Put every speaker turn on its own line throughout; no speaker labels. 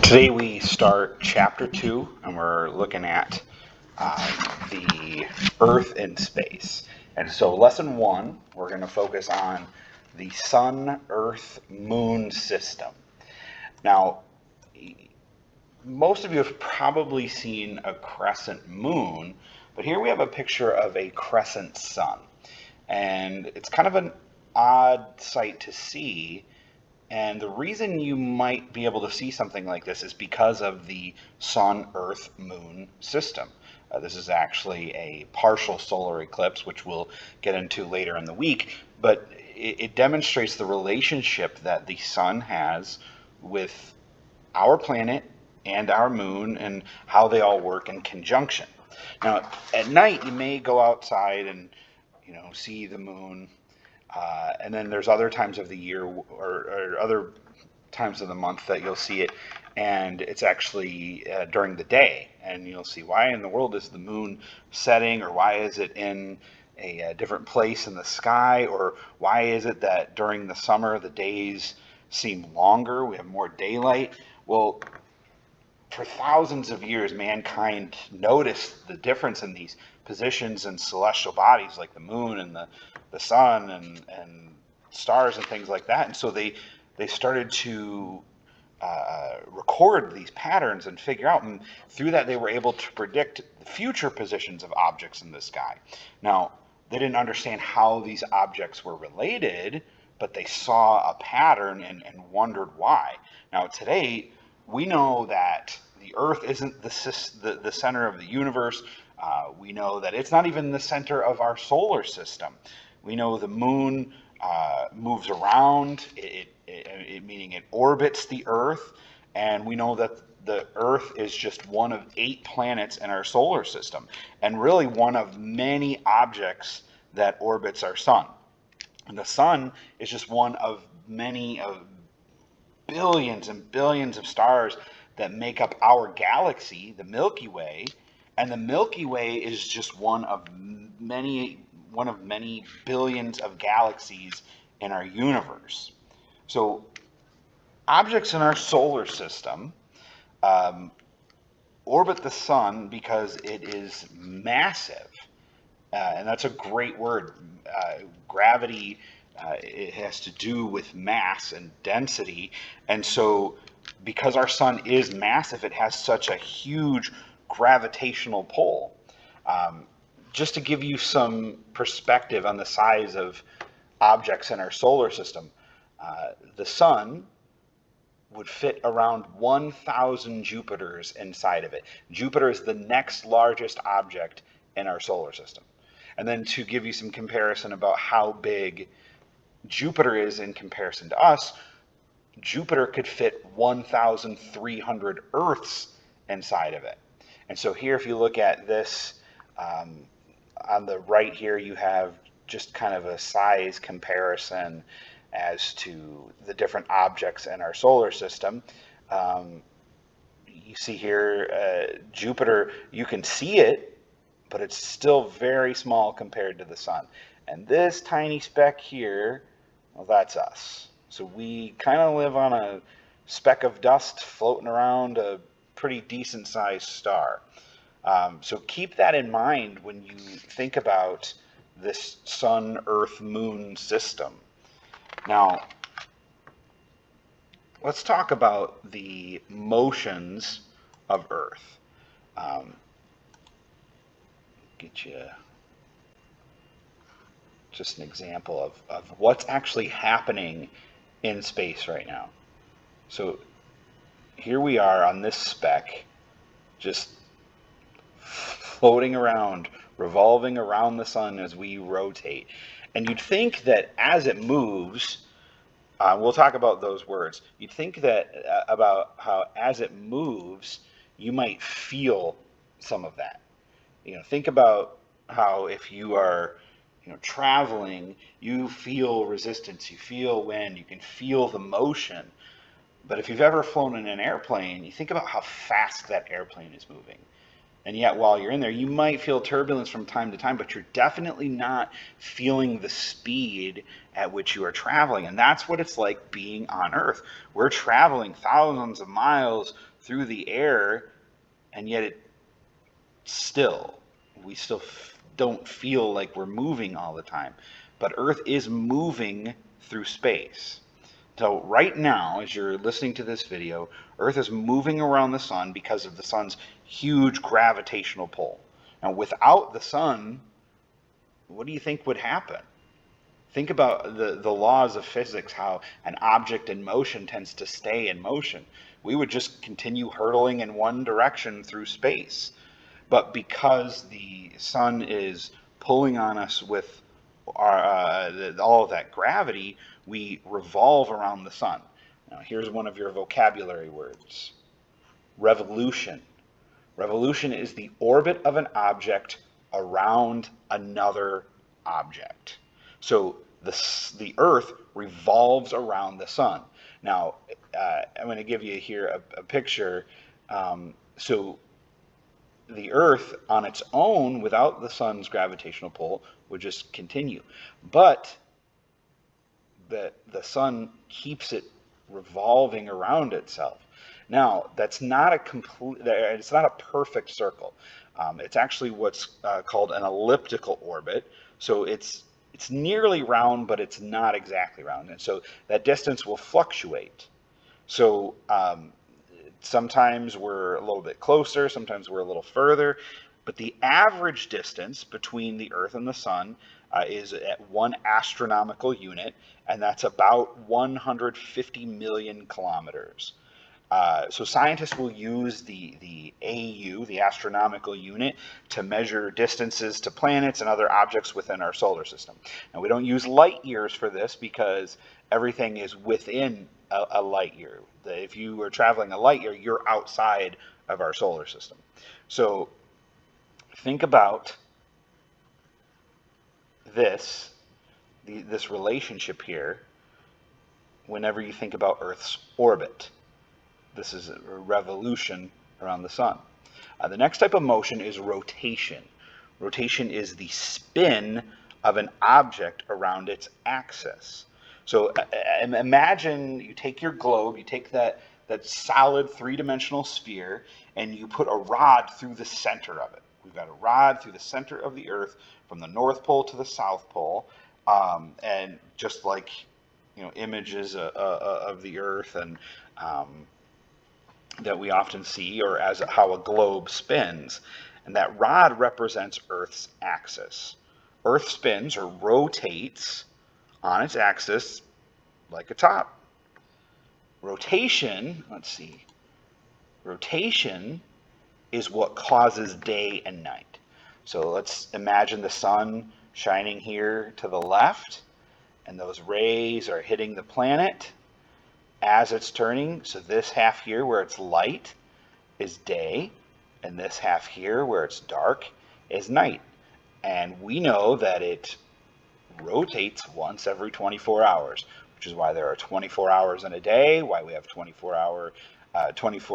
Today we start chapter 2, and we're looking at the Earth in space. And so, lesson 1, we're going to focus on the Sun, Earth, Moon system. Now, most of you have probably seen a crescent moon, but here we have a picture of a crescent sun. And it's kind of an odd sight to see. And the reason you might be able to see something like this is because of the Sun, Earth, Moon system. This is actually a partial solar eclipse, which we'll get into later in the week, but it demonstrates the relationship that the Sun has with our planet and our moon and how they all work in conjunction. Now, at night, you may go outside and see the moon. And then there's other times of the year or other times of the month that you'll see it, and it's actually during the day, and you'll see, why in the world is the moon setting, or why is it in a different place in the sky, or why is it that during the summer the days seem longer, we have more daylight? Well, for thousands of years, mankind noticed the difference in these positions in celestial bodies like the moon and the sun and stars and things like that. And so they started to record these patterns and figure out, and through that they were able to predict the future positions of objects in the sky. Now, they didn't understand how these objects were related, but they saw a pattern and wondered why. Now, today, we know that the Earth isn't the center of the universe. We know that it's not even the center of our solar system. We know the moon moves around, meaning it orbits the Earth, and we know that the Earth is just one of 8 planets in our solar system, and really one of many objects that orbits our sun. And the sun is just one of many of billions and billions of stars that make up our galaxy, the Milky Way, and the Milky Way is just one of many billions of galaxies in our universe. So objects in our solar system orbit the sun because it is massive, and that's a great word. Gravity, it has to do with mass and density, and so because our sun is massive, it has such a huge gravitational pull. Just to give you some perspective on the size of objects in our solar system, the sun would fit around 1,000 Jupiters inside of it. Jupiter is the next largest object in our solar system. And then to give you some comparison about how big Jupiter is in comparison to us, Jupiter could fit 1,300 Earths inside of it. And so here, if you look at this, on the right here, you have just kind of a size comparison as to the different objects in our solar system. You see here, Jupiter, you can see it, but it's still very small compared to the sun. And this tiny speck here, well, that's us. So we kind of live on a speck of dust floating around a pretty decent sized star. So keep that in mind when you think about this Sun, Earth, Moon system. Now, let's talk about the motions of Earth. Get you just an example of what's actually happening in space right now. So here we are on this speck, just floating around, revolving around the sun as we rotate. And you'd think that as it moves, we'll talk about those words. You'd think that about how as it moves, you might feel some of that. Think about how if you are traveling, you feel resistance, you feel wind, you can feel the motion. But if you've ever flown in an airplane, you think about how fast that airplane is moving. And yet while you're in there, you might feel turbulence from time to time, but you're definitely not feeling the speed at which you are traveling. And that's what it's like being on Earth. We're traveling thousands of miles through the air, and yet we still don't feel like we're moving all the time. But Earth is moving through space. So right now, as you're listening to this video, Earth is moving around the sun because of the sun's huge gravitational pull. Now, without the sun, what do you think would happen? Think about the laws of physics, how an object in motion tends to stay in motion. We would just continue hurtling in one direction through space. But because the sun is pulling on us with all of that gravity, we revolve around the sun. Now, here's one of your vocabulary words. Revolution. Revolution is the orbit of an object around another object. So the Earth revolves around the sun. Now, I'm going to give you here a picture. So the Earth on its own, without the sun's gravitational pull, would just continue. But the sun keeps it revolving around itself. Now, that's not it's not a perfect circle. It's actually what's called an elliptical orbit. So it's nearly round, but it's not exactly round. And so that distance will fluctuate. So sometimes we're a little bit closer, sometimes we're a little further, but the average distance between the Earth and the sun is at 1 astronomical unit, and that's about 150 million kilometers. So scientists will use the AU, the astronomical unit, to measure distances to planets and other objects within our solar system. Now, we don't use light years for this because everything is within a light year. If you are traveling a light year, you're outside of our solar system. So think about this relationship here whenever you think about Earth's orbit. This is a revolution around the sun. The next type of motion is rotation. Rotation is the spin of an object around its axis. So imagine you take your globe, you take that solid three-dimensional sphere, and you put a rod through the center of it. We've got a rod through the center of the Earth from the North Pole to the South Pole, and just like images of the Earth and that we often see, or as how a globe spins, and that rod represents Earth's axis. Earth spins or rotates on its axis like a top. Rotation is what causes day and night. So let's imagine the sun shining here to the left, and those rays are hitting the planet as it's turning. So this half here where it's light is day, and this half here where it's dark is night. And we know that it rotates once every 24 hours, which is why there are 24 hours in a day, why we have 24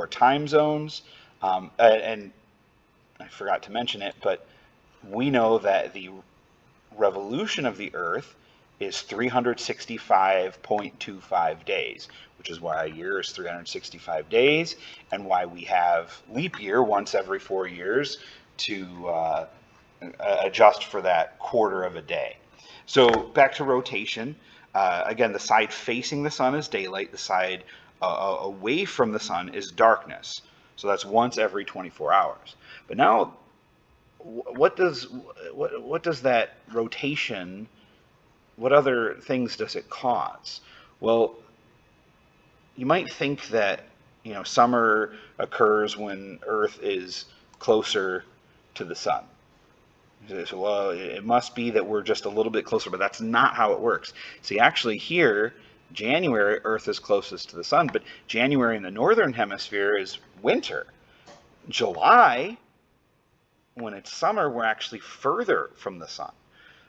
time zones. And I forgot to mention it, but we know that the revolution of the Earth is 365.25 days, which is why a year is 365 days, and why we have leap year once every 4 years to adjust for that quarter of a day. So back to rotation. Again, the side facing the sun is daylight. The side away from the sun is darkness. So that's once every 24 hours. But now, what does that rotation? What other things does it cause? Well, you might think that summer occurs when Earth is closer to the sun. So, well, it must be that we're just a little bit closer, but that's not how it works. See, actually here, January, Earth is closest to the sun, but January in the northern hemisphere is winter. July, when it's summer, we're actually further from the sun.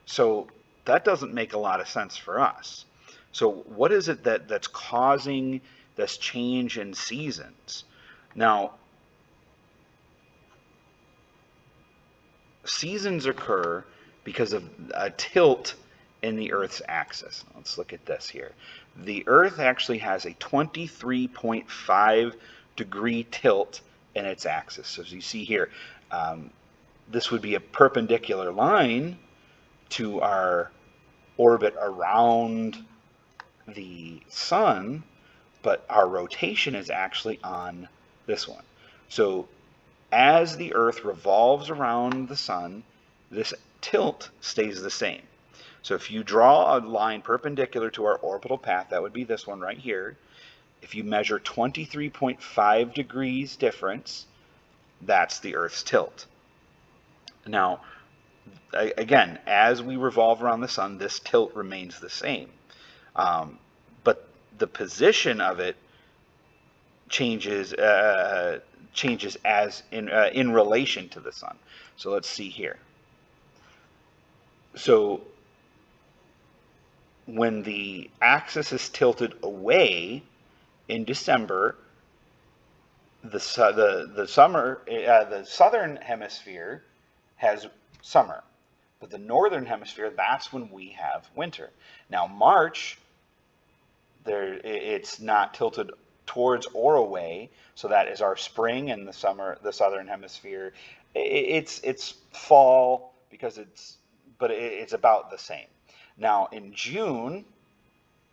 So that doesn't make a lot of sense for us. So what is it that's causing this change in seasons? Now, seasons occur because of a tilt in the Earth's axis. Let's look at this here. The Earth actually has a 23.5 degree tilt in its axis. So as you see here, this would be a perpendicular line to our orbit around the sun, but our rotation is actually on this one. So as the Earth revolves around the sun, this tilt stays the same. So if you draw a line perpendicular to our orbital path, that would be this one right here. If you measure 23.5 degrees difference, that's the Earth's tilt. Now, again, as we revolve around the sun, this tilt remains the same. But the position of it changes as in relation to the sun. So let's see here. So when the axis is tilted away in December, the southern hemisphere has summer, but the northern hemisphere, that's when we have winter. Now March, it's not tilted towards or away, so that is our spring in the summer, the southern hemisphere. It's fall because it's about the same. Now in June,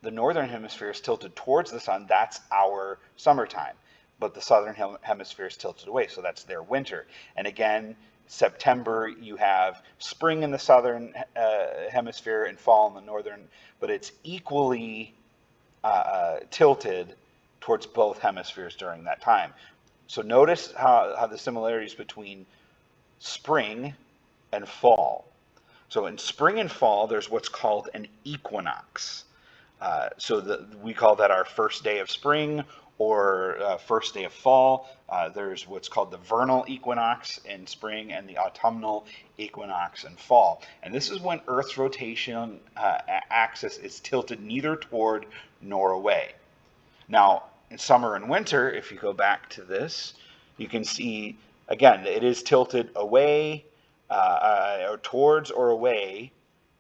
the northern hemisphere is tilted towards the sun. That's our summertime, but the southern hemisphere is tilted away, so that's their winter. And again, September, you have spring in the southern hemisphere and fall in the northern, but it's equally tilted towards both hemispheres during that time. So notice how the similarities between spring and fall. So in spring and fall, there's what's called an equinox. We call that our first day of spring or first day of fall. There's what's called the vernal equinox in spring and the autumnal equinox in fall. And this is when Earth's rotation axis is tilted neither toward nor away. Now, in summer and winter, if you go back to this, you can see, again, it is tilted away, or towards or away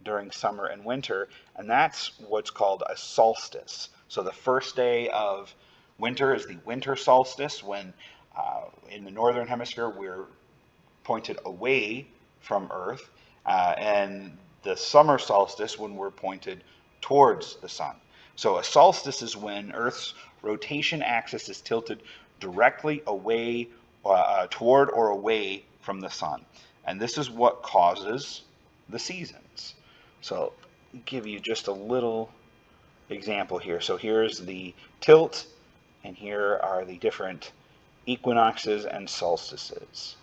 during summer and winter, and that's what's called a solstice. So the first day of winter is the winter solstice, when in the northern hemisphere we're pointed away from Earth, and the summer solstice when we're pointed towards the sun. So a solstice is when Earth's rotation axis is tilted directly away, toward or away from the sun. And this is what causes the seasons. So I'll give you just a little example here. So here's the tilt, and here are the different equinoxes and solstices.